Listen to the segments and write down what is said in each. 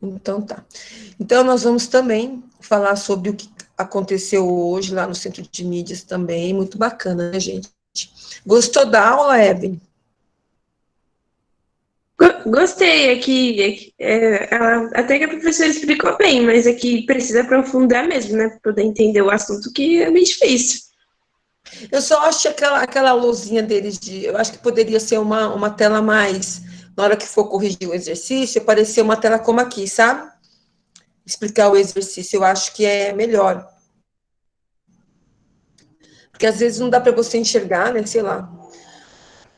Então tá. Então nós vamos também falar sobre o que aconteceu hoje lá no Centro de Mídias também, muito bacana, né, gente? Gostou da aula, Evelyn? Gostei, até que a professora explicou bem, mas aqui precisa aprofundar mesmo, né, para poder entender o assunto, que é bem difícil. Eu só acho que aquela luzinha deles eu acho que poderia ser uma tela mais, na hora que for corrigir o exercício, aparecer uma tela como aqui, sabe? Explicar o exercício, eu acho que é melhor. Porque às vezes não dá para você enxergar, né? Sei lá.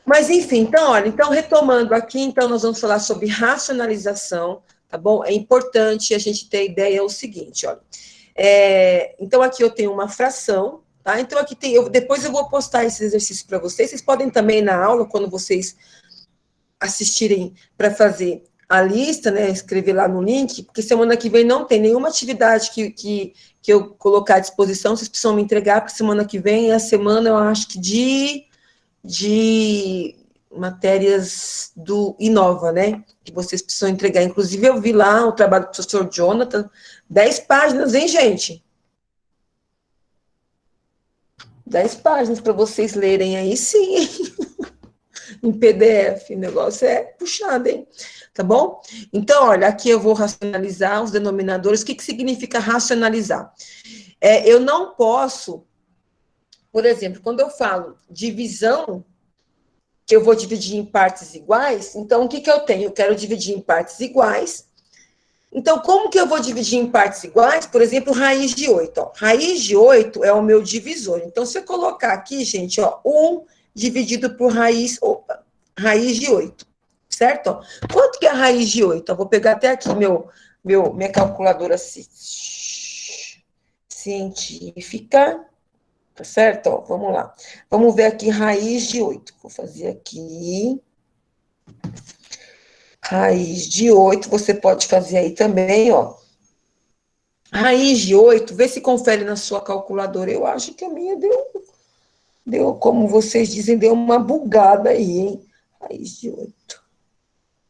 Mas, enfim, então, olha, então, retomando aqui, então, nós vamos falar sobre racionalização, tá bom? É importante a gente ter ideia o seguinte, olha. Então, aqui eu tenho uma fração, tá? Então, aqui tem, depois eu vou postar esse exercício para vocês. Vocês podem também, na aula, quando vocês assistirem para fazer a lista, né? Escrever lá no link, porque semana que vem não tem nenhuma atividade que eu colocar à disposição, vocês precisam me entregar, porque semana que vem é a semana, eu acho que de matérias do Inova, né? Que vocês precisam entregar. Inclusive, eu vi lá o trabalho do professor Jonathan, 10 páginas, hein, gente? 10 páginas para vocês lerem aí, sim, em PDF. O negócio é puxado, hein? Tá bom? Então, olha, aqui eu vou racionalizar os denominadores. O que significa racionalizar? Eu não posso, por exemplo, quando eu falo divisão, que eu vou dividir em partes iguais, então o que eu tenho? Eu quero dividir em partes iguais. Então, como que eu vou dividir em partes iguais? Por exemplo, raiz de 8. Ó. Raiz de 8 é o meu divisor. Então, se eu colocar aqui, gente, ó, 1 dividido por raiz de 8, certo? Ó, quanto que é a raiz de 8? Eu vou pegar até aqui minha calculadora científica, tá certo? Ó, vamos lá. Vamos ver aqui raiz de 8. Vou fazer aqui. Raiz de 8, você pode fazer aí também, ó. Raiz de 8, vê se confere na sua calculadora. Eu acho que a minha deu, como vocês dizem, deu uma bugada aí, hein? Raiz de 8.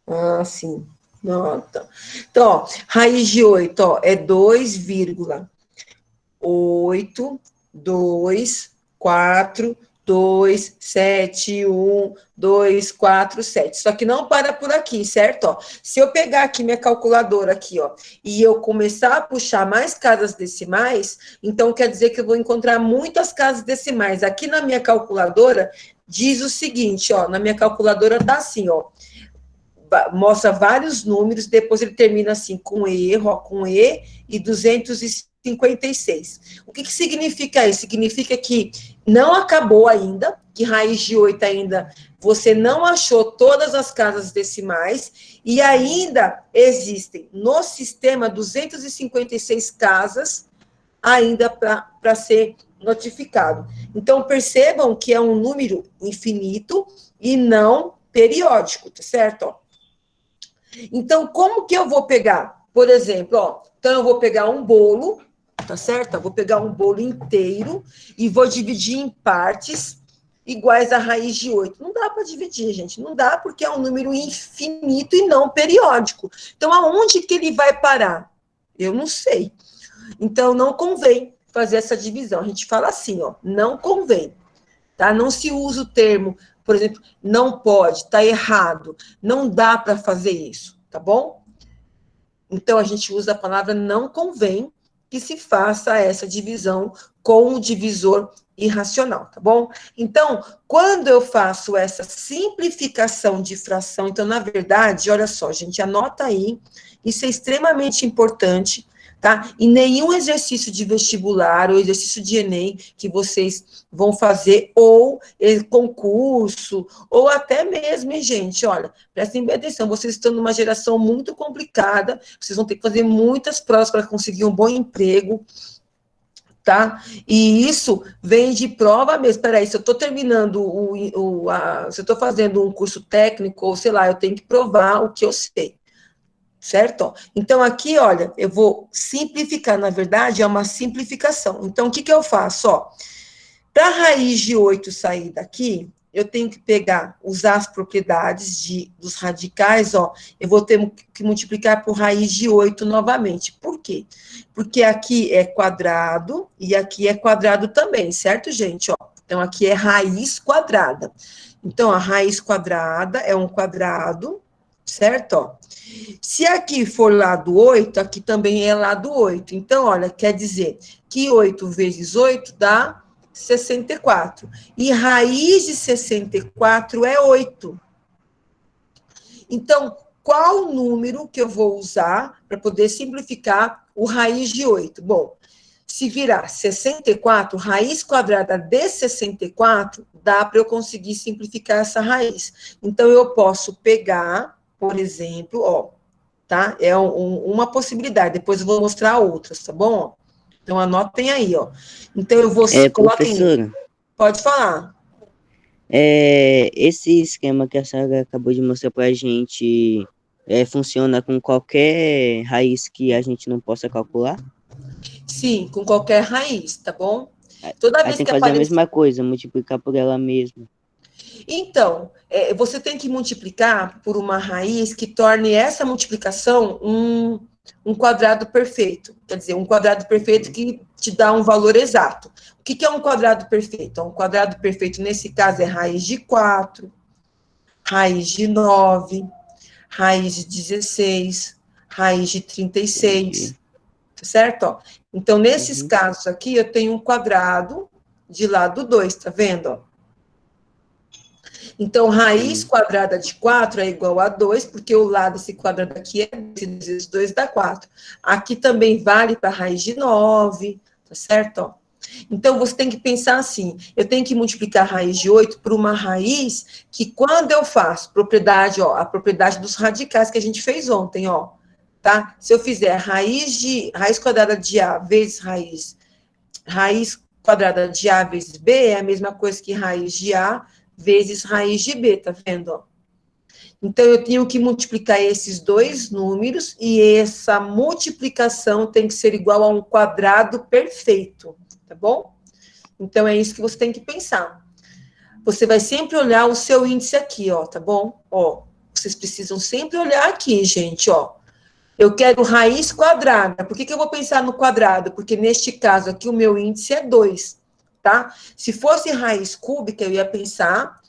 Ah, sim. Nota. Então, ó, raiz de 8, ó, é 2,824271247. Só que não para por aqui, certo? Ó, se eu pegar aqui minha calculadora aqui, ó, e eu começar a puxar mais casas decimais, então quer dizer que eu vou encontrar muitas casas decimais. Aqui na minha calculadora diz o seguinte, ó, na minha calculadora tá assim, ó, mostra vários números, depois ele termina assim, com erro, ó, com e 256. O que significa isso? Significa que não acabou ainda, que raiz de 8 ainda, você não achou todas as casas decimais, e ainda existem no sistema 256 casas ainda para ser notificado. Então, percebam que é um número infinito e não periódico, tá certo? Ó. Então, como que eu vou pegar? Por exemplo, ó, então eu vou pegar um bolo, tá certo? Eu vou pegar um bolo inteiro e vou dividir em partes iguais à raiz de 8. Não dá para dividir, gente. Não dá porque é um número infinito e não periódico. Então, aonde que ele vai parar? Eu não sei. Então, não convém fazer essa divisão. A gente fala assim, ó, não convém. Tá? Não se usa o termo, por exemplo, não pode, está errado, não dá para fazer isso, tá bom? Então, a gente usa a palavra não convém que se faça essa divisão com o divisor irracional, tá bom? Então, quando eu faço essa simplificação de fração, então, na verdade, olha só, gente, anota aí, isso é extremamente importante, tá? E nenhum exercício de vestibular ou exercício de Enem que vocês vão fazer, ou concurso, ou até mesmo, hein, gente, olha, prestem bem atenção, vocês estão numa geração muito complicada, vocês vão ter que fazer muitas provas para conseguir um bom emprego, tá? E isso vem de prova mesmo. Peraí, se eu estou terminando se eu estou fazendo um curso técnico, ou sei lá, eu tenho que provar o que eu sei. Certo? Então, aqui, olha, eu vou simplificar, na verdade, é uma simplificação. Então, o que eu faço? Para a raiz de 8 sair daqui, eu tenho que usar as propriedades dos radicais, ó, eu vou ter que multiplicar por raiz de 8 novamente. Por quê? Porque aqui é quadrado e aqui é quadrado também, certo, gente? Ó, então, aqui é raiz quadrada. Então, a raiz quadrada é um quadrado, certo? Ó. Se aqui for lado 8, aqui também é lado 8. Então, olha, quer dizer que 8 vezes 8 dá 64. E raiz de 64 é 8. Então, qual o número que eu vou usar para poder simplificar o raiz de 8? Bom, se virar 64, raiz quadrada de 64, dá para eu conseguir simplificar essa raiz. Então, eu posso pegar, por exemplo, ó, tá? É uma possibilidade, depois eu vou mostrar outras, tá bom? Então, anotem aí, ó. Então, eu vou... Professora, pode falar. Esse esquema que a senhora acabou de mostrar para a gente funciona com qualquer raiz que a gente não possa calcular? Sim, com qualquer raiz, tá bom? Toda Aí vez tem que que fazer a aparecer... mesma coisa, multiplicar por ela mesma. Então, você tem que multiplicar por uma raiz que torne essa multiplicação um quadrado perfeito. Quer dizer, um quadrado perfeito que te dá um valor exato. O que é um quadrado perfeito? Um quadrado perfeito, nesse caso, é raiz de 4, raiz de 9, raiz de 16, raiz de 36, certo? Ó, então, nesses casos aqui, eu tenho um quadrado de lado 2, tá vendo? Ó? Então, raiz quadrada de 4 é igual a 2, porque o lado desse quadrado aqui é 2 vezes 2 dá 4. Aqui também vale para raiz de 9, tá certo? Ó. Então, você tem que pensar assim, eu tenho que multiplicar a raiz de 8 por uma raiz que, quando eu faço propriedade, ó, a propriedade dos radicais que a gente fez ontem, ó, tá? Se eu fizer raiz quadrada de A vezes raiz quadrada de A vezes B, é a mesma coisa que raiz de A vezes raiz de B, tá vendo? Ó? Então, eu tenho que multiplicar esses dois números e essa multiplicação tem que ser igual a um quadrado perfeito, tá bom? Então, é isso que você tem que pensar. Você vai sempre olhar o seu índice aqui, ó, tá bom? Ó, vocês precisam sempre olhar aqui, gente, ó. Eu quero raiz quadrada. Por que eu vou pensar no quadrado? Porque, neste caso aqui, o meu índice é 2, tá? Se fosse raiz cúbica, eu ia pensar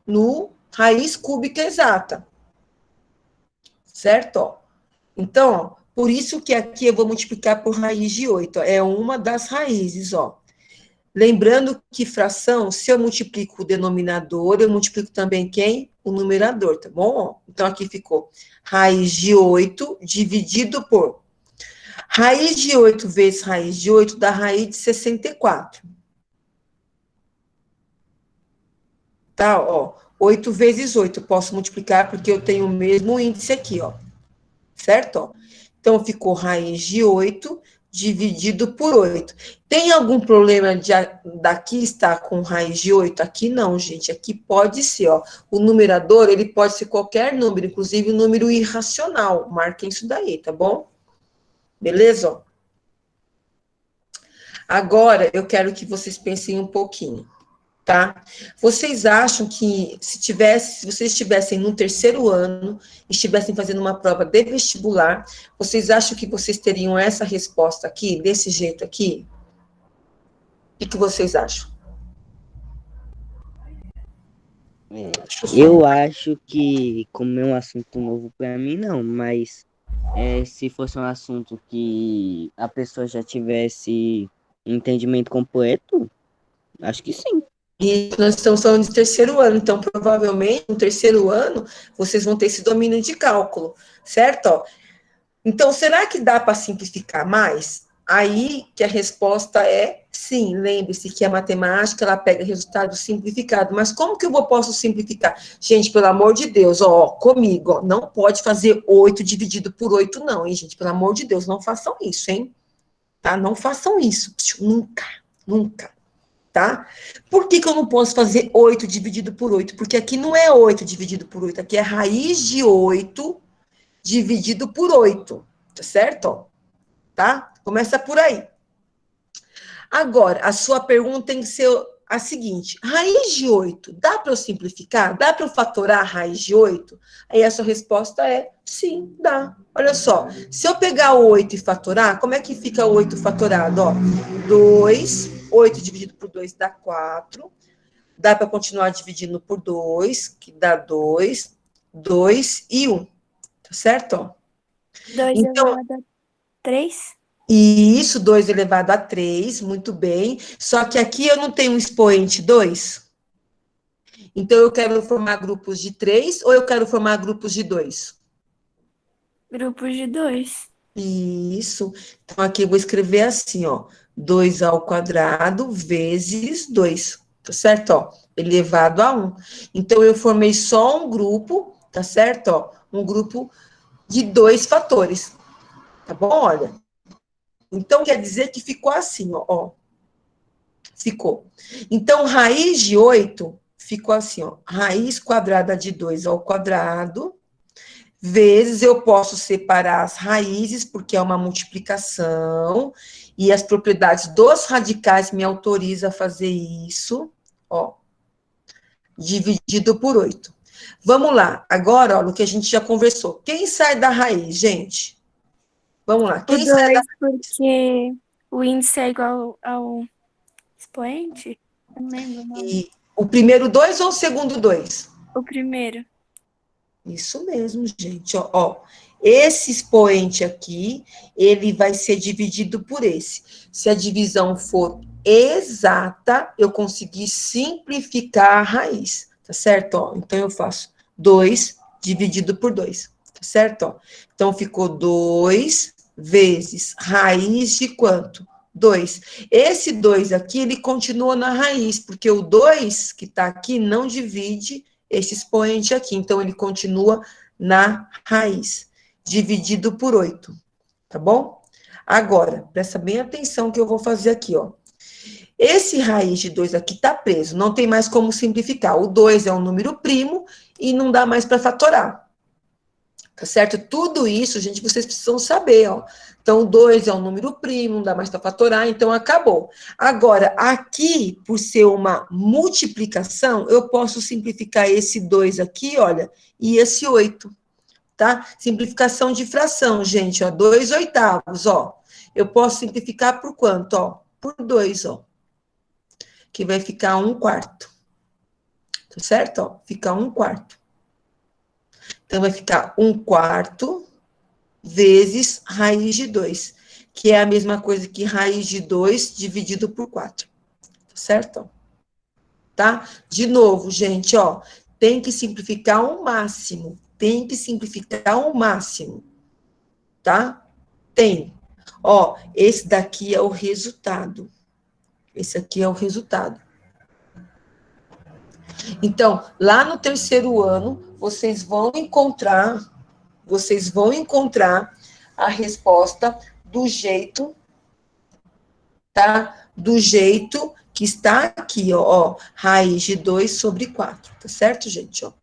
no raiz cúbica exata. Certo? Ó. Então, ó, por isso que aqui eu vou multiplicar por raiz de 8. Ó. É uma das raízes, ó. Lembrando que fração, se eu multiplico o denominador, eu multiplico também quem? O numerador, tá bom? Então, aqui ficou raiz de 8 dividido por... Raiz de 8 vezes raiz de 8 dá raiz de 64. Tá, ó. 8 vezes 8, eu posso multiplicar porque eu tenho o mesmo índice aqui, ó. Certo? Ó. Então, ficou raiz de 8 dividido por 8. Tem algum problema daqui estar com raiz de 8? Aqui não, gente. Aqui pode ser, ó. O numerador, ele pode ser qualquer número, inclusive o número irracional. Marquem isso daí, tá bom? Beleza? Ó. Agora, eu quero que vocês pensem um pouquinho, tá? Vocês acham que se vocês estivessem no terceiro ano, estivessem fazendo uma prova de vestibular, vocês acham que vocês teriam essa resposta aqui, desse jeito aqui? O que vocês acham? Eu acho que, como é um assunto novo para mim, não, mas se fosse um assunto que a pessoa já tivesse entendimento completo, acho que sim. E nós estamos falando de terceiro ano, então provavelmente no terceiro ano vocês vão ter esse domínio de cálculo, certo? Ó, então, será que dá para simplificar mais? Aí que a resposta é sim. Lembre-se que a matemática, ela pega resultado simplificado. Mas como que eu posso simplificar? Gente, pelo amor de Deus, ó, comigo, ó, não pode fazer 8 dividido por 8, não, hein, gente? Pelo amor de Deus, não façam isso, hein? Tá? Não façam isso. Nunca, nunca. Tá? Por que eu não posso fazer 8 dividido por 8? Porque aqui não é 8 dividido por 8, aqui é raiz de 8 dividido por 8, tá certo? Tá? Começa por aí. Agora, a sua pergunta tem que ser a seguinte, raiz de 8, dá para eu simplificar? Dá para eu fatorar a raiz de 8? Aí a sua resposta é sim, dá. Olha só, se eu pegar o 8 e fatorar, como é que fica o 8 fatorado? Ó, 2, 8 dividido por 2 dá 4. Dá para continuar dividindo por 2, que dá 2, 2 e 1. Tá certo? Ó. 2 Então, elevado a 3? e isso, 2 elevado a 3, muito bem. Só que aqui eu não tenho um expoente 2. Então, eu quero formar grupos de 3 ou eu quero formar grupos de 2? Grupos de 2. Isso. Então, aqui eu vou escrever assim, ó. 2 ao quadrado vezes 2. Tá certo? Ó, elevado a 1. Então, eu formei só um grupo, tá certo? Ó, um grupo de 2 fatores. Tá bom? Olha. Então, quer dizer que ficou assim, ó. Ficou. Então, raiz de 8 ficou assim, ó. Raiz quadrada de 2 ao quadrado, vezes eu posso separar as raízes, porque é uma multiplicação, e as propriedades dos radicais me autorizam a fazer isso, ó. Dividido por 8. Vamos lá. Agora, ó, no que a gente já conversou. Quem sai da raiz, gente? Vamos lá. O Quem sai da 2, porque o índice é igual ao expoente? Eu não lembro o nome. raiz? O primeiro 2 ou o segundo 2? O primeiro. Isso mesmo, gente. Ó, esse expoente aqui, ele vai ser dividido por esse. Se a divisão for exata, eu consegui simplificar a raiz, tá certo? Ó, então, eu faço 2 dividido por 2, tá certo? Ó, então, ficou 2 vezes raiz de quanto? 2. Esse 2 aqui, ele continua na raiz, porque o 2 que está aqui não divide esse expoente aqui. Então, ele continua na raiz, dividido por 8, tá bom? Agora, presta bem atenção que eu vou fazer aqui, ó. Esse raiz de 2 aqui tá preso, não tem mais como simplificar. O 2 é um número primo e não dá mais para fatorar. Tá certo? Tudo isso, gente, vocês precisam saber, ó. Então, 2 é um número primo, não dá mais para fatorar, então acabou. Agora, aqui, por ser uma multiplicação, eu posso simplificar esse 2 aqui, olha, e esse 8, tá? Simplificação de fração, gente, ó, 2 oitavos, ó. Eu posso simplificar por quanto, ó? Por 2, ó. Que vai ficar 1/4. Tá certo? Ó, fica 1/4. Então, vai ficar 1/4 vezes raiz de 2, que é a mesma coisa que raiz de 2 dividido por 4. Certo? Tá? De novo, gente, ó, tem que simplificar ao máximo. Tem que simplificar ao máximo. Tá? Tem. Ó, esse daqui é o resultado. Esse aqui é o resultado. Então, lá no terceiro ano, vocês vão encontrar a resposta do jeito, tá? Do jeito que está aqui, ó, raiz de 2 sobre 4, tá certo, gente? Ó.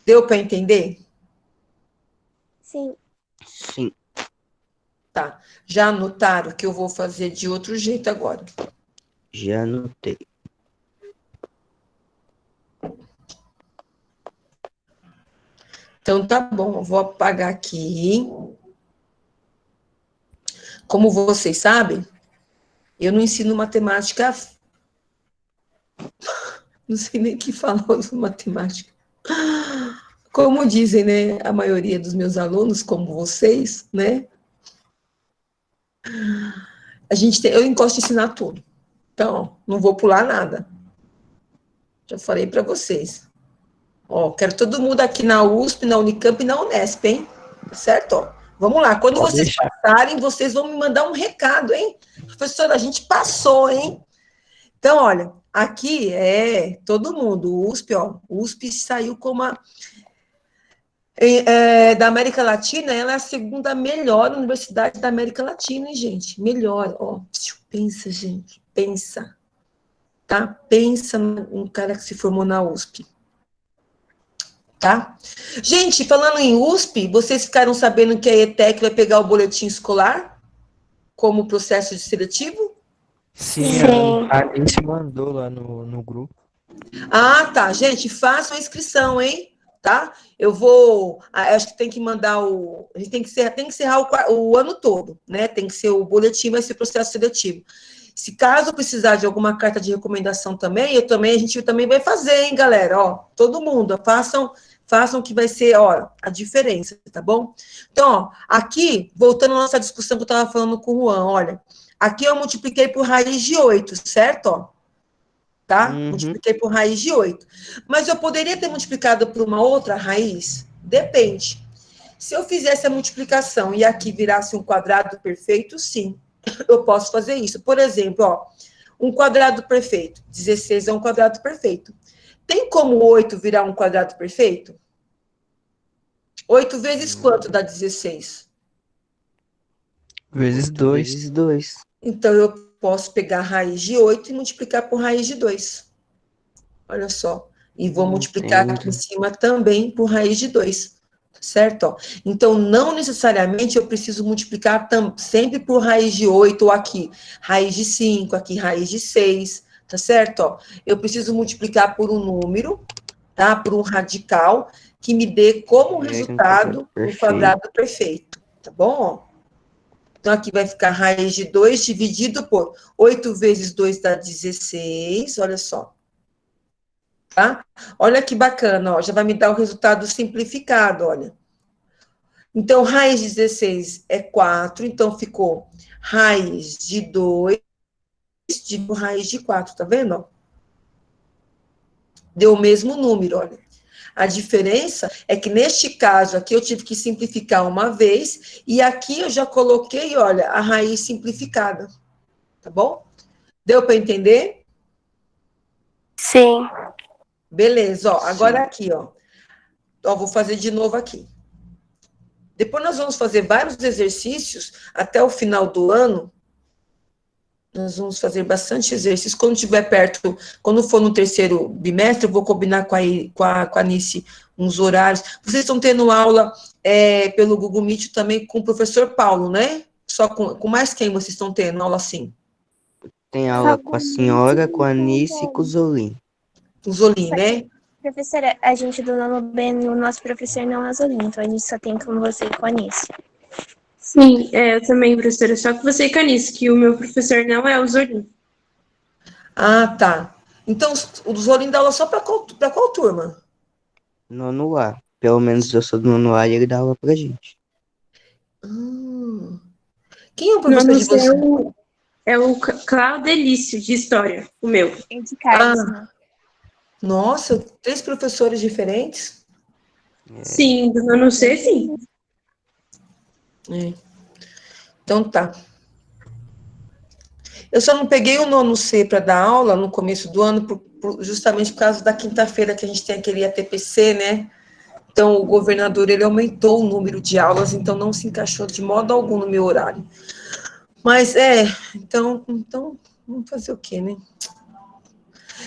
Deu para entender? Sim. Sim. Tá. Já anotaram que eu vou fazer de outro jeito agora? Já anotei. Então, tá bom, eu vou apagar aqui. Como vocês sabem, eu não ensino matemática. Não sei nem o que falar de matemática. Como dizem, né, a maioria dos meus alunos, como vocês, né? Eu gosto de ensinar tudo. Então, não vou pular nada. Já falei para vocês. Ó, quero todo mundo aqui na USP, na Unicamp e na Unesp, hein? Certo? Ó, vamos lá. Quando Pode vocês deixar. passarem, vocês vão me mandar um recado, hein? Professora, a gente passou, hein? Então, olha, aqui é todo mundo. O USP, ó. O USP saiu como da América Latina, ela é a segunda melhor universidade da América Latina, hein, gente? Melhor, ó. Pensa, gente. Pensa. Tá? Pensa num cara que se formou na USP. Tá? Gente, falando em USP, vocês ficaram sabendo que a ETEC vai pegar o boletim escolar como processo de seletivo? Sim, Sim. a Alice mandou lá no grupo. Ah, tá. Gente, façam a inscrição, hein? Tá? Eu vou. Acho que tem que mandar o. A gente tem que encerrar o ano todo, né? Tem que ser o boletim, vai ser processo seletivo. Se caso precisar de alguma carta de recomendação também, a gente também vai fazer, hein, galera? Ó, todo mundo, façam que vai ser, ó, a diferença, tá bom? Então, ó, aqui, voltando à nossa discussão que eu estava falando com o Juan, olha, aqui eu multipliquei por raiz de 8, certo? Ó, tá? Uhum. Multipliquei por raiz de 8. Mas eu poderia ter multiplicado por uma outra raiz? Depende. Se eu fizesse a multiplicação e aqui virasse um quadrado perfeito, sim, eu posso fazer isso. Por exemplo, ó, um quadrado perfeito. 16 é um quadrado perfeito. Tem como 8 virar um quadrado perfeito? 8 vezes quanto dá 16? Vezes 2. Vezes 2. Então, eu posso pegar a raiz de 8 e multiplicar por raiz de 2. Olha só. E vou multiplicar aqui em cima também por raiz de 2. Certo? Ó. Então, não necessariamente eu preciso multiplicar sempre por raiz de 8, ou aqui, raiz de 5, aqui, raiz de 6, tá certo? Ó. Eu preciso multiplicar por um número, tá? Por um radical, que me dê como resultado um quadrado perfeito, tá bom? Ó. Então, aqui vai ficar raiz de 2 dividido por 8 vezes 2 dá 16, olha só. Tá? Olha que bacana, ó, já vai me dar o resultado simplificado, olha. Então, raiz de 16 é 4, então ficou raiz de 2 dividido por raiz de 4, tá vendo? Ó? Deu o mesmo número, olha. A diferença é que, neste caso aqui, eu tive que simplificar uma vez, e aqui eu já coloquei, olha, a raiz simplificada, tá bom? Deu para entender? Sim. Beleza, ó, agora aqui, ó. Ó, vou fazer de novo aqui. Depois nós vamos fazer vários exercícios até o final do ano. Nós vamos fazer bastante exercício. Quando estiver perto, quando for no terceiro bimestre, eu vou combinar com a Nice uns horários. Vocês estão tendo aula pelo Google Meet também com o professor Paulo, né? Só com mais quem vocês estão tendo aula assim? Tem aula com a senhora, com a Nice e com o Zolim. O Zolim, né? Professora, a gente do nono B, o nosso professor não é Zolim, então a gente só tem com você e com a Anice. Sim, eu também, professora, só que você e Canice, que o meu professor não é o Zolim. Ah, tá. Então, o Zolim dá aula só para qual turma? Nono A. Pelo menos eu sou do nono A e ele dá aula pra gente. Quem é o professor de vocês? É o Claudelício, de História, o meu. É de Carlos, né? Nossa, 3 professores diferentes? Sim, do nono C, sim. É. Então tá. Eu só não peguei o nono C para dar aula no começo do ano, justamente por causa da quinta-feira que a gente tem aquele ATPC, né? Então, o governador, ele aumentou o número de aulas, então não se encaixou de modo algum no meu horário. Mas, então vamos fazer o quê, né?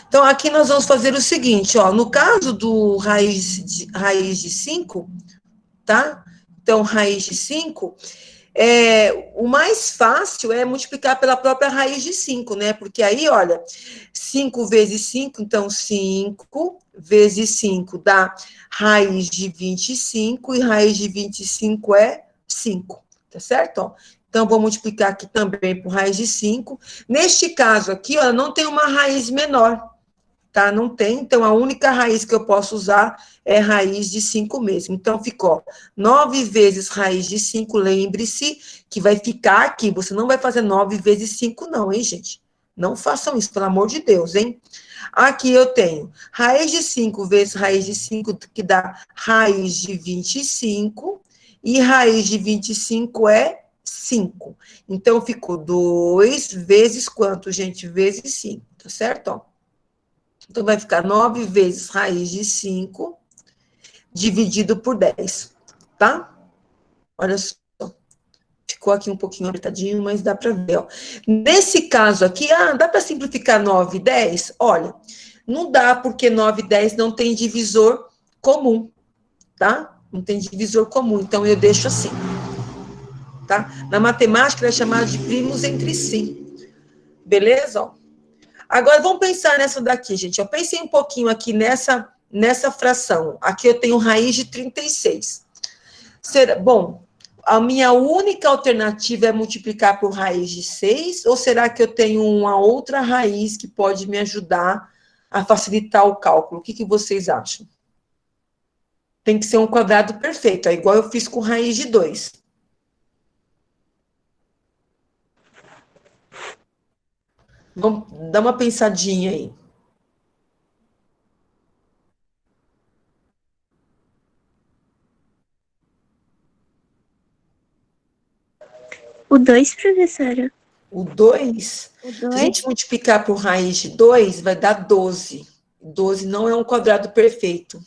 Então, aqui nós vamos fazer o seguinte, ó, no caso do raiz de 5, tá? Então, raiz de 5, o mais fácil é multiplicar pela própria raiz de 5, né? Porque aí, olha, 5 vezes 5, então 5 vezes 5 dá raiz de 25, e raiz de 25 é 5, tá certo? Ó, então, vou multiplicar aqui também por raiz de 5. Neste caso aqui, ó, não tem uma raiz menor, tá? Não tem, então a única raiz que eu posso usar é raiz de 5 mesmo. Então, ficou 9 vezes raiz de 5, lembre-se que vai ficar aqui, você não vai fazer 9 vezes 5 não, hein, gente? Não façam isso, pelo amor de Deus, hein? Aqui eu tenho raiz de 5 vezes raiz de 5, que dá raiz de 25, e raiz de 25 é 5. Então, ficou 2 vezes quanto, gente? Vezes 5, tá certo? Ó. Então, vai ficar 9 vezes raiz de 5 dividido por 10, tá? Olha só. Ficou aqui um pouquinho apertadinho, mas dá para ver, ó. Nesse caso aqui, dá para simplificar 9 e 10? Olha, não dá, porque 9 e 10 não tem divisor comum, tá? Não tem divisor comum, então eu deixo assim, tá? Na matemática, é chamado de primos entre si. Beleza? Ó. Agora, vamos pensar nessa daqui, gente. Eu pensei um pouquinho aqui nessa fração. Aqui eu tenho raiz de 36. Bom, a minha única alternativa é multiplicar por raiz de 6? Ou será que eu tenho uma outra raiz que pode me ajudar a facilitar o cálculo? O que vocês acham? Tem que ser um quadrado perfeito, é igual eu fiz com raiz de 2. Vamos dar uma pensadinha aí. O 2, professora? O 2, O se a 2? gente multiplicar por raiz de 2, vai dar 12. 12 não é um quadrado perfeito.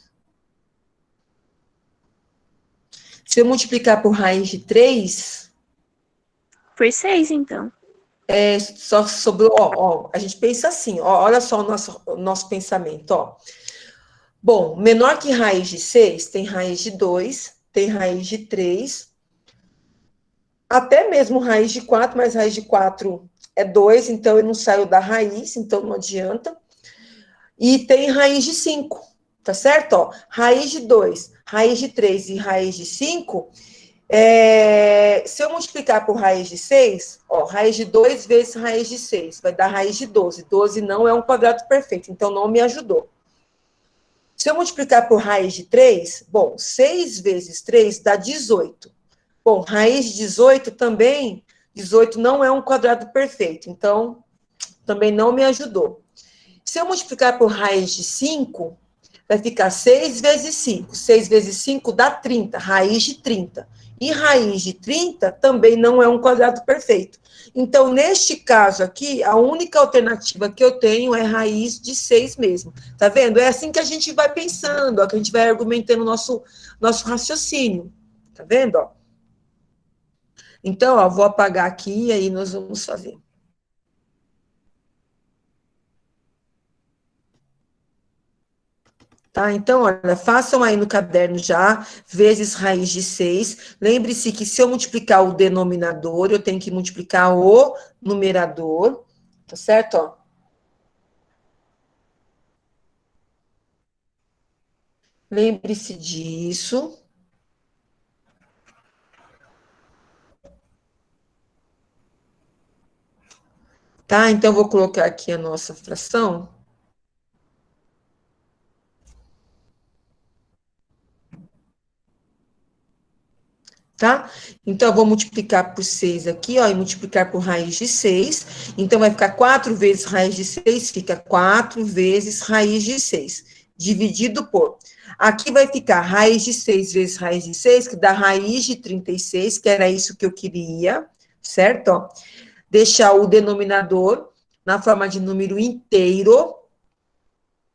Se eu multiplicar por raiz de 3, Por 6, então. só sobrou, ó, a gente pensa assim, ó, olha só o nosso pensamento, ó. Bom, menor que raiz de 6, tem raiz de 2, tem raiz de 3, até mesmo raiz de 4, mas raiz de 4 é 2, então eu não saio da raiz, então não adianta. E tem raiz de 5, tá certo? Ó, raiz de 2, raiz de 3 e raiz de 5, se eu multiplicar por raiz de 6, ó, raiz de 2 vezes raiz de 6, vai dar raiz de 12. 12 não é um quadrado perfeito, então não me ajudou. Se eu multiplicar por raiz de 3, bom, 6 vezes 3 dá 18. Bom, raiz de 18 também, 18 não é um quadrado perfeito, então também não me ajudou. Se eu multiplicar por raiz de 5, vai ficar 6 vezes 5. 6 vezes 5 dá 30, raiz de 30. E raiz de 30 também não é um quadrado perfeito. Então, neste caso aqui, a única alternativa que eu tenho é raiz de 6 mesmo. Tá vendo? É assim que a gente vai pensando, ó, que a gente vai argumentando o nosso raciocínio. Tá vendo? Ó? Então, ó, vou apagar aqui e aí nós vamos fazer. Tá? Então, olha, façam aí no caderno já, vezes raiz de 6. Lembre-se que se eu multiplicar o denominador, eu tenho que multiplicar o numerador, tá certo? Ó. Lembre-se disso. Tá? Então, vou colocar aqui a nossa fração. Tá? Então, eu vou multiplicar por 6 aqui, ó, e multiplicar por raiz de 6. Então, vai ficar 4 vezes raiz de 6, fica 4 vezes raiz de 6, dividido por... Aqui vai ficar raiz de 6 vezes raiz de 6, que dá raiz de 36, que era isso que eu queria, certo? Ó, deixar o denominador na forma de número inteiro,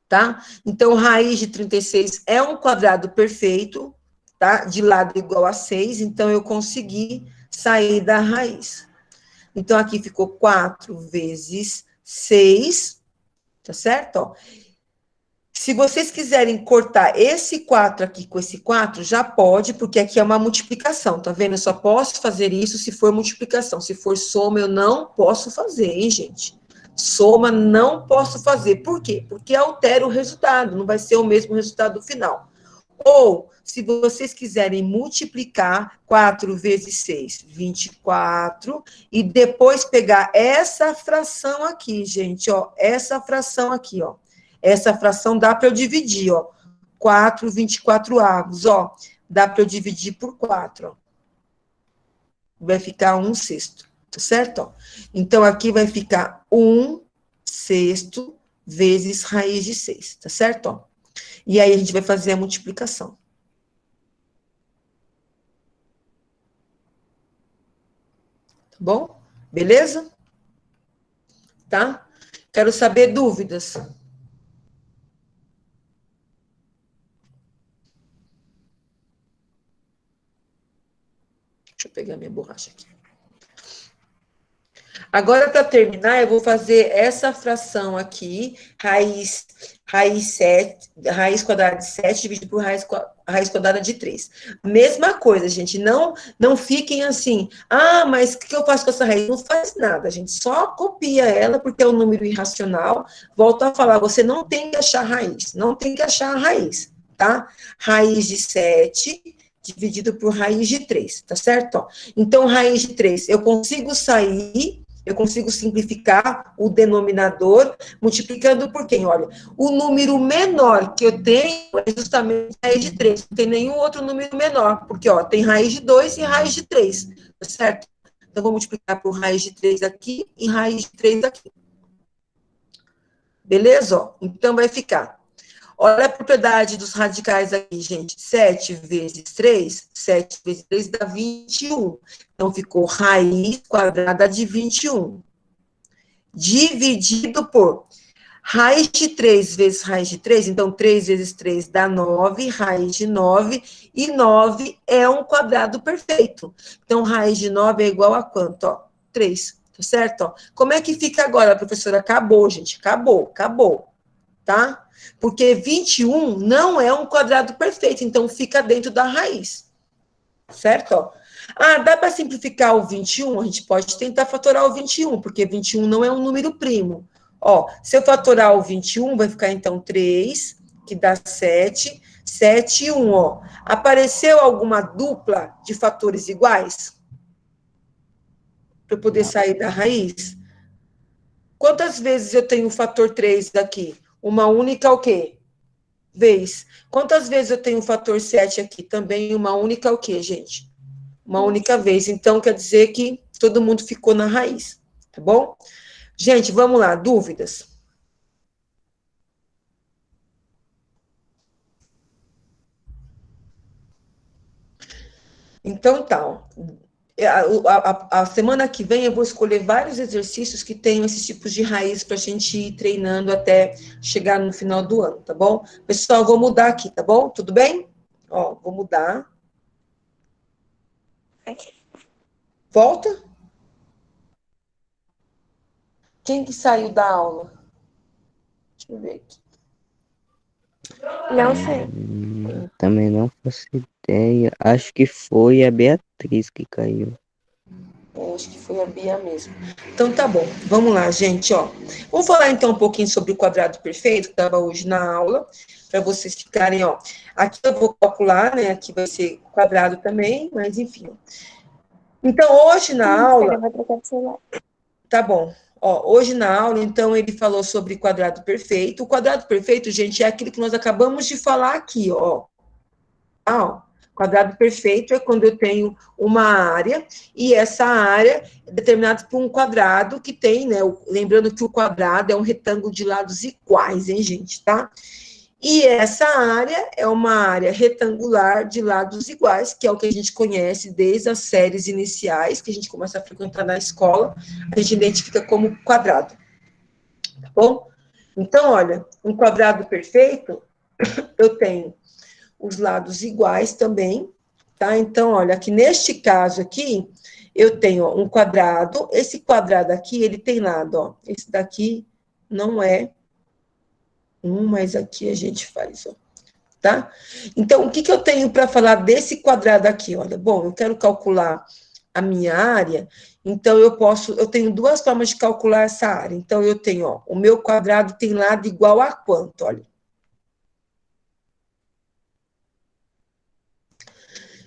tá? Então, raiz de 36 é um quadrado perfeito, tá? De lado igual a 6, então eu consegui sair da raiz. Então, aqui ficou 4 vezes 6, tá certo? Ó. Se vocês quiserem cortar esse 4 aqui com esse 4, já pode, porque aqui é uma multiplicação, tá vendo? Eu só posso fazer isso se for multiplicação. Se for soma, eu não posso fazer, hein, gente? Soma não posso fazer. Por quê? Porque altera o resultado, não vai ser o mesmo resultado final. Ou, se vocês quiserem multiplicar 4 vezes 6, 24, e depois pegar essa fração aqui, gente, ó, essa fração aqui, ó. Essa fração dá para eu dividir, ó. 4, 24 avos, ó. Dá para eu dividir por 4, ó. Vai ficar 1 sexto, tá certo? Ó. Então, aqui vai ficar 1 sexto vezes raiz de 6, tá certo? Ó. E aí, a gente vai fazer a multiplicação. Tá bom? Beleza? Tá? Quero saber dúvidas. Deixa eu pegar minha borracha aqui. Agora, para terminar, eu vou fazer essa fração aqui, raiz 7, raiz quadrada de 7 dividido por raiz quadrada de 3. Mesma coisa, gente, não fiquem assim, mas o que eu faço com essa raiz? Não faz nada, gente, só copia ela, porque é um número irracional. Volto a falar, você não tem que achar raiz, não tem que achar a raiz, tá? Raiz de 7 dividido por raiz de 3, tá certo? Ó, então, raiz de 3, eu consigo simplificar o denominador, multiplicando por quem? Olha, o número menor que eu tenho é justamente a raiz de 3, não tem nenhum outro número menor, porque, ó, tem raiz de 2 e raiz de 3, tá certo? Então, vou multiplicar por raiz de 3 aqui e raiz de 3 aqui. Beleza? Ó, então, vai ficar. Olha a propriedade dos radicais aqui, gente. 7 vezes 3, 7 vezes 3 dá 21. Então, ficou raiz quadrada de 21. Dividido por raiz de 3 vezes raiz de 3. Então, 3 vezes 3 dá 9, raiz de 9. E 9 é um quadrado perfeito. Então, raiz de 9 é igual a quanto? Ó, 3. Tá certo? Ó, como é que fica agora, professora? Acabou, gente. Acabou. Tá? Porque 21 não é um quadrado perfeito, então fica dentro da raiz. Certo? Ó. Dá para simplificar o 21? A gente pode tentar fatorar o 21, porque 21 não é um número primo. Ó, se eu fatorar o 21, vai ficar então 3, que dá 7, 7 e 1, ó. Apareceu alguma dupla de fatores iguais? Para eu poder sair da raiz? Quantas vezes eu tenho o fator 3 aqui? Uma única o quê? Vez. Quantas vezes eu tenho o fator 7 aqui? Também uma única o quê, gente? Uma única vez. Então, quer dizer que todo mundo ficou na raiz, tá bom? Gente, vamos lá, dúvidas? Então, tá, ó. A semana que vem eu vou escolher vários exercícios que tenham esses tipos de raiz para a gente ir treinando até chegar no final do ano, tá bom? Pessoal, vou mudar aqui, tá bom? Tudo bem? Ó, vou mudar. Volta. Quem que saiu da aula? Deixa eu ver aqui. Não sei. Também não faço ideia. Acho que foi a Beatriz que caiu. Eu acho que foi a Bia mesmo. Então, tá bom. Vamos lá, gente, ó. Vamos falar, então, um pouquinho sobre o quadrado perfeito, que estava hoje na aula, para vocês ficarem, ó. Aqui eu vou calcular, né? Aqui vai ser quadrado também, mas enfim. Então, hoje na aula... Eu vou trocar de celular. Tá bom. Ó, hoje na aula, então, ele falou sobre quadrado perfeito. O quadrado perfeito, gente, é aquilo que nós acabamos de falar aqui, ó. Quadrado perfeito é quando eu tenho uma área, e essa área é determinada por um quadrado que tem, né? Lembrando que o quadrado é um retângulo de lados iguais, hein, gente, tá? E essa área é uma área retangular de lados iguais, que é o que a gente conhece desde as séries iniciais, que a gente começa a frequentar na escola, a gente identifica como quadrado. Tá bom? Então, olha, um quadrado perfeito, eu tenho os lados iguais também, tá? Então, olha, aqui neste caso aqui, eu tenho ó, um quadrado, esse quadrado aqui, ele tem lado, ó, esse daqui não é mas aqui a gente faz, ó, tá? Então, o que eu tenho para falar desse quadrado aqui? Olha, bom, eu quero calcular a minha área, então eu tenho duas formas de calcular essa área. Então, eu tenho, ó, o meu quadrado tem lado igual a quanto? Olha.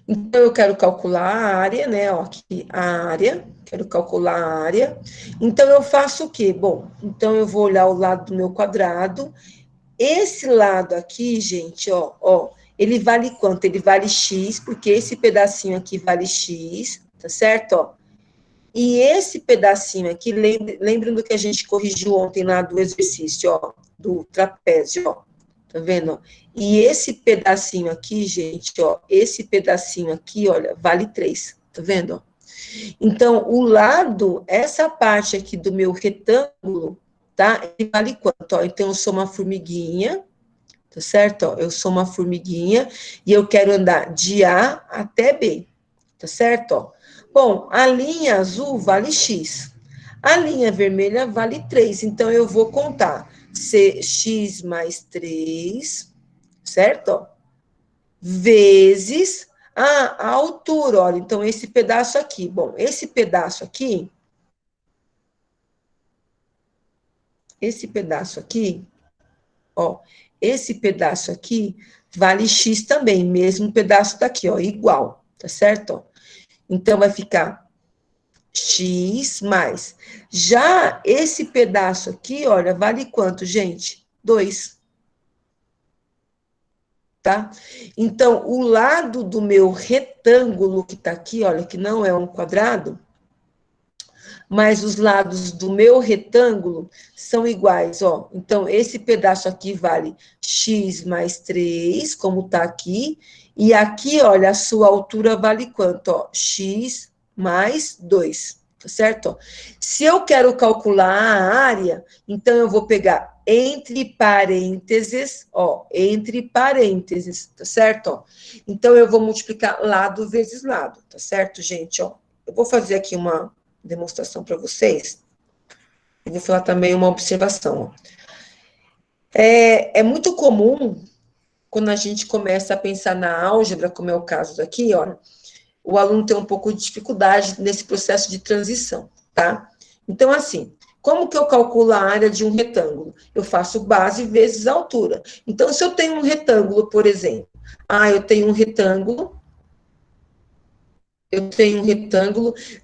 Então, eu quero calcular a área, né? Ó, aqui, a área, quero calcular a área. Então, eu faço o quê? Bom, então eu vou olhar o lado do meu quadrado. Esse lado aqui, gente, ó, ele vale quanto? Ele vale x, porque esse pedacinho aqui vale x, tá certo? Ó. E esse pedacinho aqui, lembrando do que a gente corrigiu ontem lá do exercício, ó, do trapézio, ó. Tá vendo? E esse pedacinho aqui, gente, ó, esse pedacinho aqui, olha, vale 3, tá vendo? Então, o lado, essa parte aqui do meu retângulo, tá? Ele vale quanto? Ó, então, eu sou uma formiguinha, tá certo? Ó, eu sou uma formiguinha e eu quero andar de A até B, tá certo? Ó. Bom, a linha azul vale X. A linha vermelha vale 3, então eu vou contar x mais 3, certo? Ó, vezes a altura, olha, então esse pedaço aqui. Bom, esse pedaço aqui, ó, esse pedaço aqui vale x também, mesmo pedaço daqui, ó, igual, tá certo? Ó, então, vai ficar x mais. Já esse pedaço aqui, olha, vale quanto, gente? 2. Tá? Então, o lado do meu retângulo que tá aqui, olha, que não é um quadrado, mas os lados do meu retângulo são iguais, ó. Então, esse pedaço aqui vale x mais 3, como tá aqui, e aqui, olha, a sua altura vale quanto, ó? X mais 2, tá certo? Ó, se eu quero calcular a área, então eu vou pegar entre parênteses, ó, entre parênteses, tá certo? Ó, então, eu vou multiplicar lado vezes lado, tá certo, gente? Ó, eu vou fazer aqui uma demonstração para vocês. Eu vou falar também uma observação. É muito comum, quando a gente começa a pensar na álgebra, como é o caso daqui, olha, o aluno tem um pouco de dificuldade nesse processo de transição, tá? Então, assim, como que eu calculo a área de um retângulo? Eu faço base vezes altura. Então, se eu tenho um retângulo, por exemplo, eu tenho um retângulo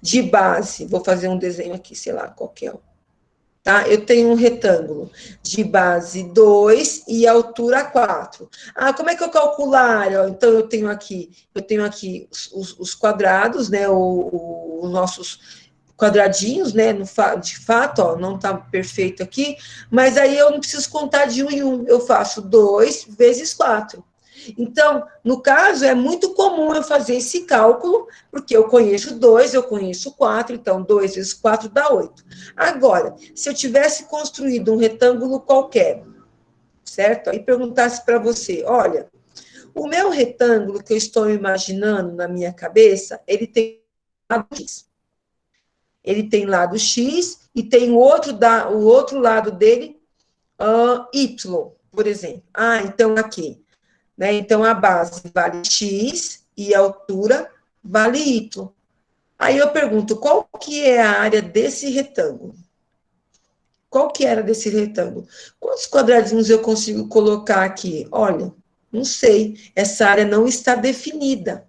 de base, vou fazer um desenho aqui, sei lá, qualquer, tá? Eu tenho um retângulo de base 2 e altura 4. Como é que eu calculo a área? Então, eu tenho aqui os quadrados, né, os nossos quadradinhos, né, de fato, ó, não tá perfeito aqui, mas aí eu não preciso contar de um em um, eu faço 2 vezes 4. Então, no caso, é muito comum eu fazer esse cálculo, porque eu conheço 2, eu conheço 4, então 2 vezes 4 dá 8. Agora, se eu tivesse construído um retângulo qualquer, certo? Aí perguntasse para você, olha, o meu retângulo que eu estou imaginando na minha cabeça, ele tem lado X. Ele tem lado X e tem o outro lado dele, Y, por exemplo. Então aqui, né? Então, a base vale x e a altura vale y. Aí eu pergunto, qual que é a área desse retângulo? Qual que era desse retângulo? Quantos quadradinhos eu consigo colocar aqui? Olha, não sei, essa área não está definida.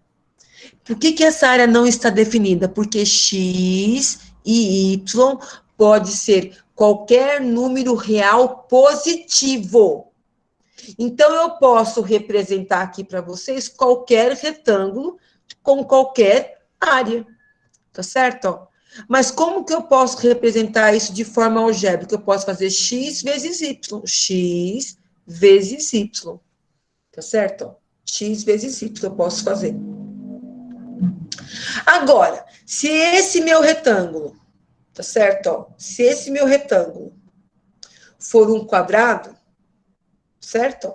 Por que essa área não está definida? Porque x e y pode ser qualquer número real positivo. Então, eu posso representar aqui para vocês qualquer retângulo com qualquer área, tá certo? Mas como que eu posso representar isso de forma algébrica? Eu posso fazer x vezes y, tá certo? X vezes y eu posso fazer. Agora, se esse meu retângulo, tá certo? Se esse meu retângulo for um quadrado, certo?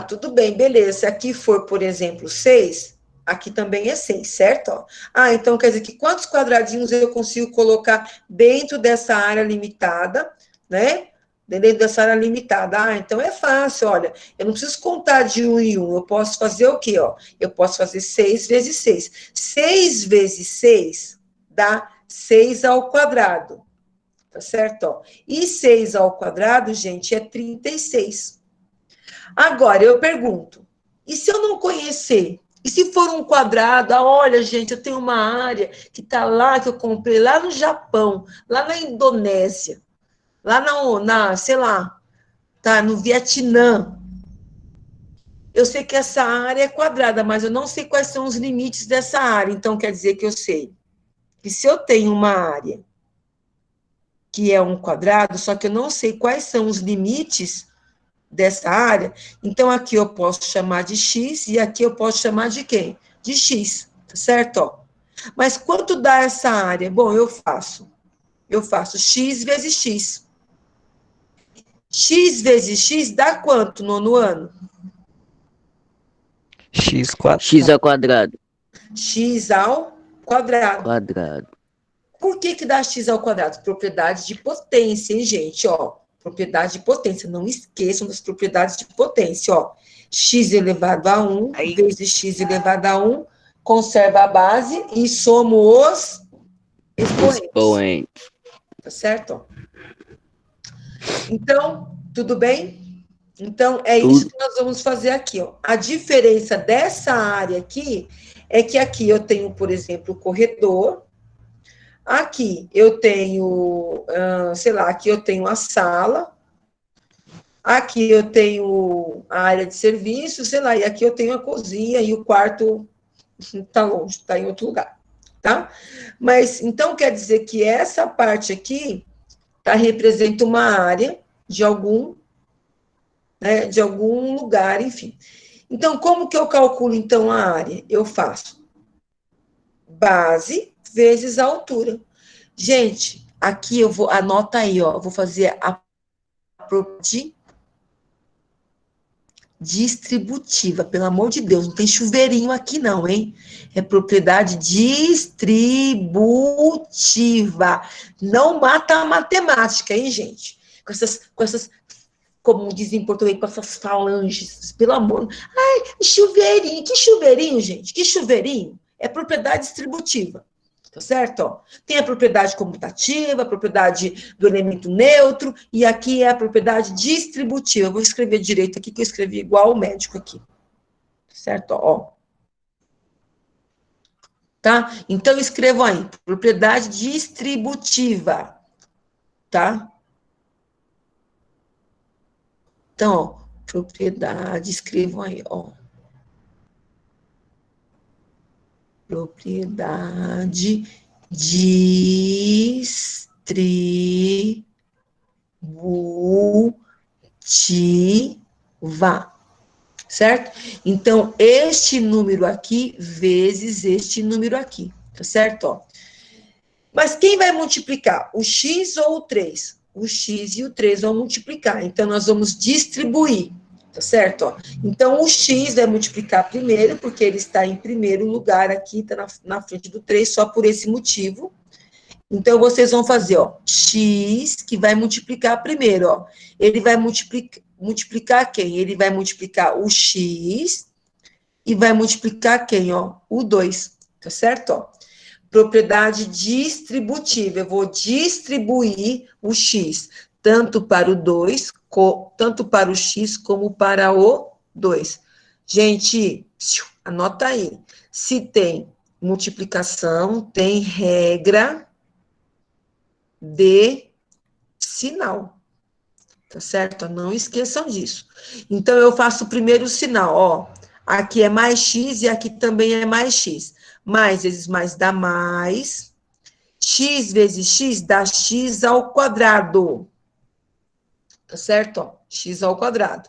Tudo bem, beleza. Se aqui for, por exemplo, 6, aqui também é 6, certo? Então quer dizer que quantos quadradinhos eu consigo colocar dentro dessa área limitada, né? Dentro dessa área limitada. Então é fácil, olha, eu não preciso contar de um em um, eu posso fazer o quê, ó? Eu posso fazer 6 vezes 6. 6 vezes 6 dá 6 ao quadrado, tá certo? Ó. E 6 ao quadrado, gente, é 36. Agora, eu pergunto, e se eu não conhecer? E se for um quadrado? Olha, gente, eu tenho uma área que está lá, que eu comprei lá no Japão, lá na Indonésia, lá sei lá, tá, no Vietnã. Eu sei que essa área é quadrada, mas eu não sei quais são os limites dessa área. Então, quer dizer que eu sei que se eu tenho uma área que é um quadrado, só que eu não sei quais são os limites dessa área, então aqui eu posso chamar de x e aqui eu posso chamar de quem? De x, tá certo? Ó. Mas quanto dá essa área? Bom, eu faço x vezes x. X vezes x dá quanto no ano? X quadrado. X ao quadrado. X ao quadrado. Quadrado. Por que dá x ao quadrado? Propriedade de potência, hein, gente? Ó, propriedade de potência. Não esqueçam das propriedades de potência, ó. X elevado a 1 Aí. vezes x elevado a 1, conserva a base e soma os expoentes. Expoente. Tá certo? Ó. Então, tudo bem? Então, é isso que nós vamos fazer aqui, ó. A diferença dessa área aqui é que aqui eu tenho, por exemplo, o corredor. Aqui eu tenho, sei lá, aqui eu tenho a sala. Aqui eu tenho a área de serviço, sei lá, e aqui eu tenho a cozinha e o quarto tá longe, tá em outro lugar, tá? Mas, então, quer dizer que essa parte aqui representa uma área de algum, né, de algum lugar, enfim. Então, como que eu calculo, então, a área? Eu faço base vezes a altura. Gente, aqui eu vou, anota aí, ó, eu vou fazer a distributiva, pelo amor de Deus, não tem chuveirinho aqui não, hein? É propriedade distributiva. Não mata a matemática, hein, gente? Com essas, como dizem em português, com essas falanges, pelo amor. Ai, chuveirinho, que chuveirinho, gente? Que chuveirinho? É propriedade distributiva. Tá certo? Ó, tem a propriedade comutativa, a propriedade do elemento neutro, e aqui é a propriedade distributiva. Eu vou escrever direito aqui, que eu escrevi igual o médico aqui. Certo? Ó. Tá? Então, escrevam aí, propriedade distributiva. Tá? Então, ó, propriedade, escrevam aí, ó. Propriedade distributiva, certo? Então, este número aqui vezes este número aqui, tá certo? Ó. Mas quem vai multiplicar? O x ou o 3? O x e o 3 vão multiplicar, então nós vamos distribuir. Tá certo? Ó. Então, o x vai multiplicar primeiro, porque ele está em primeiro lugar aqui, está na frente do 3, só por esse motivo. Então, vocês vão fazer, ó, x, que vai multiplicar primeiro, ó. Ele vai multiplicar quem? Ele vai multiplicar o x e vai multiplicar quem, ó? O 2, tá certo? Ó. Propriedade distributiva, eu vou distribuir o x, tanto para o 2, tanto para o x como para o 2. Gente, anota aí. Se tem multiplicação, tem regra de sinal. Tá certo? Não esqueçam disso. Então, eu faço o primeiro sinal, ó. Aqui é mais x e aqui também é mais x. Mais vezes mais dá mais. X vezes x dá x ao quadrado. Tá certo? Ó, x ao quadrado.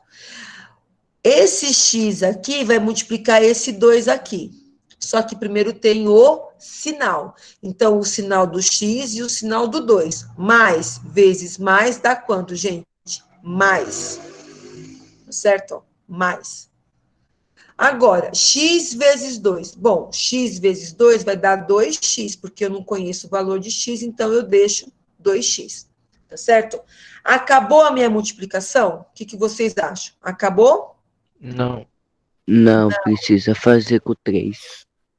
Esse x aqui vai multiplicar esse 2 aqui. Só que primeiro tem o sinal. Então, o sinal do x e o sinal do 2. Mais vezes mais dá quanto, gente? Mais. Certo? Ó, mais. Agora, x vezes 2. Bom, x vezes 2 vai dar 2x, porque eu não conheço o valor de x, então eu deixo 2x. Tá certo? Acabou a minha multiplicação? O que vocês acham? Acabou? Não. Não, precisa fazer com 3.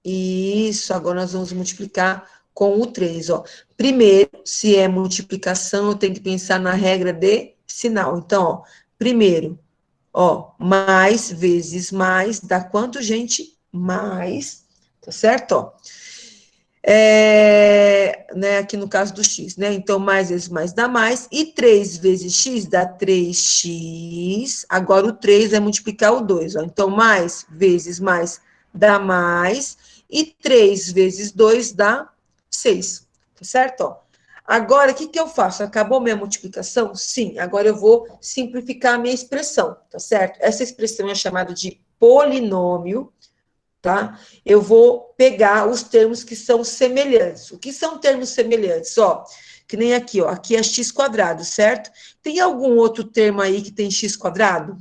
Isso, agora nós vamos multiplicar com o 3, ó. Primeiro, se é multiplicação, eu tenho que pensar na regra de sinal. Então, ó, primeiro, ó, mais vezes mais, dá quanto, gente? Mais, tá certo? Ó. Né, aqui no caso do x, né? Então, mais vezes mais dá mais, e 3 vezes x dá 3x, agora o 3 vai multiplicar o 2, ó. Então, mais vezes mais dá mais, e 3 vezes 2 dá 6, tá certo? Ó. Agora, o que eu faço? Acabou minha multiplicação? Sim, agora eu vou simplificar a minha expressão, tá certo? Essa expressão é chamada de polinômio, tá? Eu vou pegar os termos que são semelhantes. O que são termos semelhantes? Ó, que nem aqui, ó, aqui é x quadrado, certo? Tem algum outro termo aí que tem x quadrado?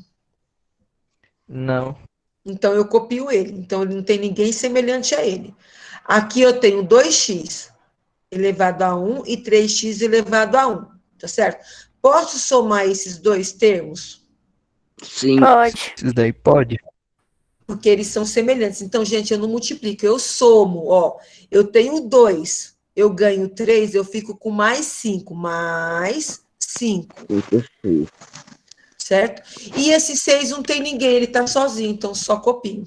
Não. Então, eu copio ele. Então, ele não tem ninguém semelhante a ele. Aqui eu tenho 2x. elevado a 1 e 3x elevado a 1, tá certo? Posso somar esses dois termos? Sim. Pode. Isso daí pode? Porque eles são semelhantes. Então, gente, eu não multiplico, eu somo, ó. Eu tenho 2, eu ganho 3, eu fico com mais 5, certo? E esse 6 não tem ninguém, ele tá sozinho, então só copio.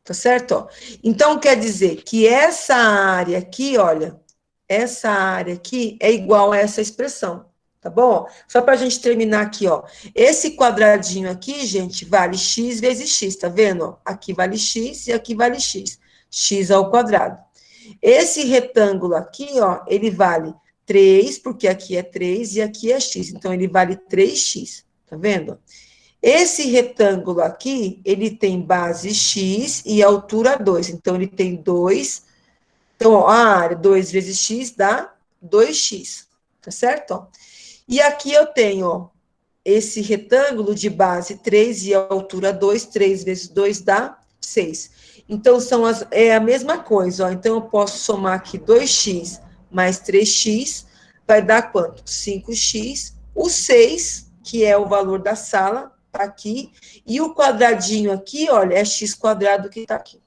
Tá certo? Ó. Então, quer dizer que essa área aqui, olha, essa área aqui é igual a essa expressão, tá bom? Só para a gente terminar aqui, ó. Esse quadradinho aqui, gente, vale x vezes x, tá vendo? Ó? Aqui vale x e aqui vale x. X ao quadrado. Esse retângulo aqui, ó, ele vale 3, porque aqui é 3 e aqui é x. Então, ele vale 3x, tá vendo? Esse retângulo aqui, ele tem base x e altura 2. Então, ele tem 2. Então, ó, a área 2 vezes x dá 2x, tá certo? Ó. E aqui eu tenho, ó, esse retângulo de base 3 e altura 2, 3 vezes 2 dá 6. Então, é a mesma coisa, ó. Então, eu posso somar aqui 2x mais 3x, vai dar quanto? 5x. O 6, que é o valor da sala, tá aqui. E o quadradinho aqui, olha, é x quadrado que tá aqui.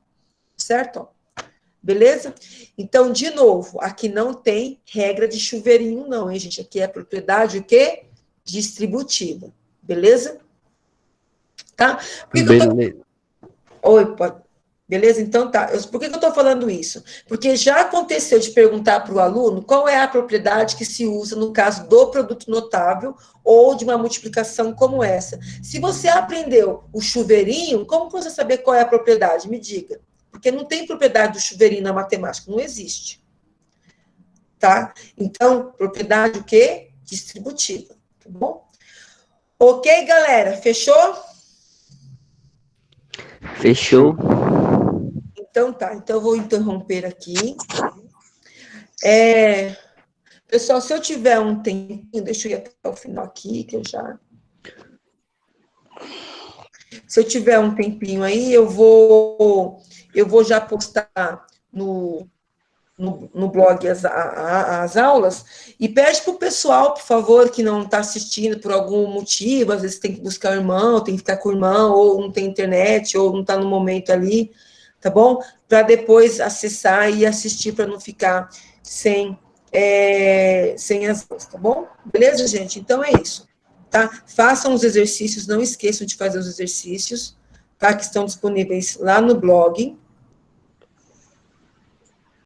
Certo? Ó. Beleza? Então, de novo, aqui não tem regra de chuveirinho, não, hein, gente? Aqui é propriedade o quê? Distributiva. Beleza? Tá? Beleza. Oi, pode. Beleza? Então tá. Por que eu estou falando isso? Porque já aconteceu de perguntar para o aluno qual é a propriedade que se usa no caso do produto notável ou de uma multiplicação como essa. Se você aprendeu o chuveirinho, como você saber qual é a propriedade? Me diga. Porque não tem propriedade do chuveirinho na matemática, não existe. Tá? Então, propriedade o quê? Distributiva. Tá bom? Ok, galera? Fechou? Fechou? Então tá, então eu vou interromper aqui. Pessoal, se eu tiver um tempinho, deixa eu ir até o final aqui, que eu já... Se eu tiver um tempinho aí, eu vou já postar no blog as aulas, e pede para o pessoal, por favor, que não está assistindo por algum motivo, às vezes tem que buscar o irmão, tem que ficar com o irmão, ou não tem internet, ou não está no momento ali, tá bom? Para depois acessar e assistir, para não ficar sem as aulas, tá bom? Beleza, gente? Então é isso, tá? Façam os exercícios, não esqueçam de fazer os exercícios, tá? Que estão disponíveis lá no blog.